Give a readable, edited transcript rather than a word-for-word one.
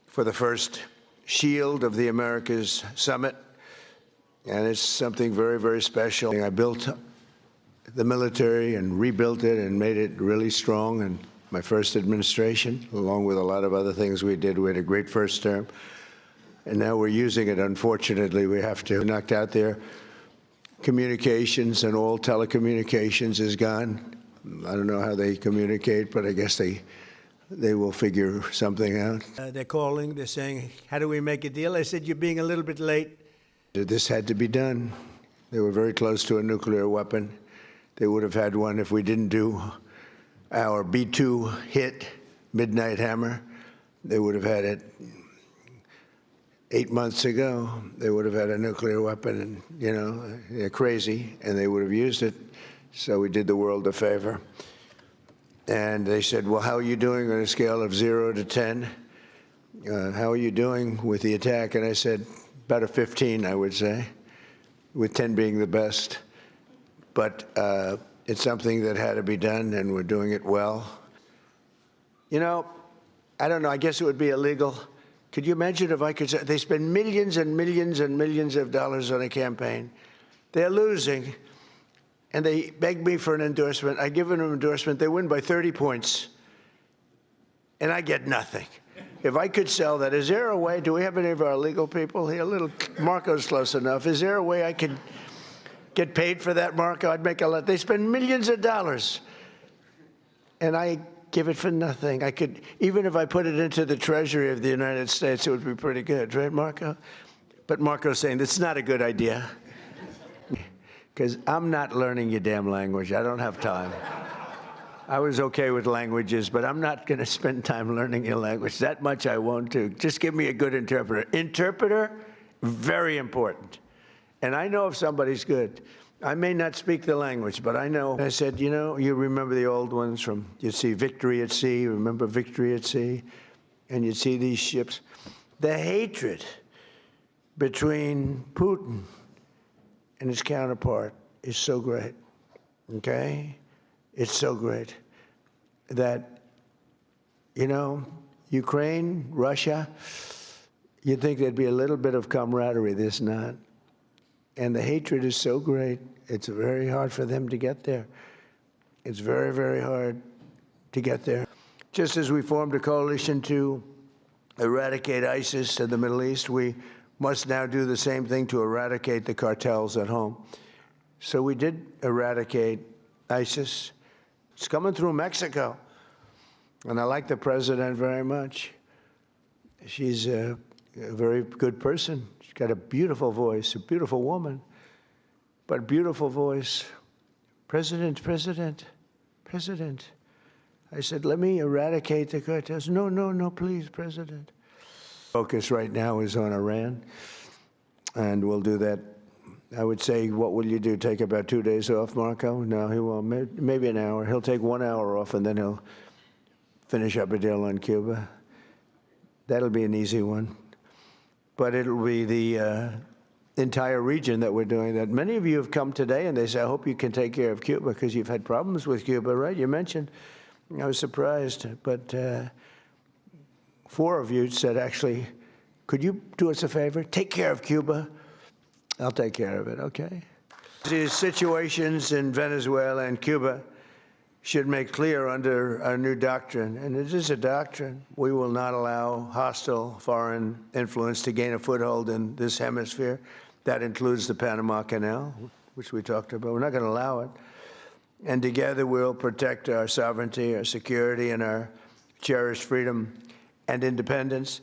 for the first Shield of the Americas Summit, and it's something very, very special. I built the military and rebuilt it and made it really strong in my first administration, along with a lot of other things we did. We had a great first term, and now we're using it. Unfortunately, we have to knock out their communications, and all telecommunications is gone. I don't know how they communicate, but I guess they will figure something out. They're calling, they're saying, how do we make a deal? I said, you're being a little bit late. This had to be done. They were very close to a nuclear weapon. They would have had one if we didn't do our B-2 hit, Midnight Hammer. They would have had it 8 months ago. They would have had a nuclear weapon, and, you know, they're crazy, and they would have used it. So we did the world a favor. And they said, well, how are you doing on a scale of 0 to 10? How are you doing with the attack? And I said, about a 15, I would say, with 10 being the best. But it's something that had to be done, and we're doing it well. You know, I don't know, I guess it would be illegal. Could you imagine if I could say, they spend millions and millions and millions of dollars on a campaign. They're losing. And they beg me for an endorsement. I give them an endorsement. They win by 30 points. And I get nothing. If I could sell that, is there a way? Do we have any of our legal people here? Marco's close enough. Is there a way I could get paid for that, Marco? I'd make a lot. They spend millions of dollars. And I give it for nothing. I could, even if I put it into the Treasury of the United States, it would be pretty good, right, Marco? But Marco's saying, that's not a good idea. Because I'm not learning your damn language. I don't have time. I was okay with languages, but I'm not going to spend time learning your language. That much I won't do. Just give me a good interpreter. Interpreter, very important. And I know if somebody's good. I may not speak the language, but I know. I said, you know, you remember the old ones from, you'd see Victory at Sea, remember Victory at Sea? And you'd see these ships. The hatred between Putin and his counterpart is so great, okay? It's so great that, you know, Ukraine, Russia, you'd think there'd be a little bit of camaraderie, there's not. And the hatred is so great, it's very hard for them to get there. It's very, very hard to get there. Just as we formed a coalition to eradicate ISIS in the Middle East, we must now do the same thing to eradicate the cartels at home. So we did eradicate ISIS. It's coming through Mexico. And I like the president very much. She's a very good person. She's got a beautiful voice, a beautiful woman, but a beautiful voice. President, president, president. I said, let me eradicate the cartels. No, no, no, please, president. Focus right now is on Iran, and we'll do that. I would say, what will you do, take about 2 days off, Marco? No, he won't, maybe an hour. He'll take 1 hour off, and then he'll finish up a deal on Cuba. That'll be an easy one. But it'll be the entire region that we're doing that. Many of you have come today, and they say, I hope you can take care of Cuba, because you've had problems with Cuba, right? You mentioned, I was surprised, but 4 of you said, actually, could you do us a favor? Take care of Cuba. I'll take care of it, okay? These situations in Venezuela and Cuba should make clear under our new doctrine, and it is a doctrine, we will not allow hostile foreign influence to gain a foothold in this hemisphere. That includes the Panama Canal, which we talked about. We're not going to allow it. And together we'll protect our sovereignty, our security, and our cherished freedom and independence.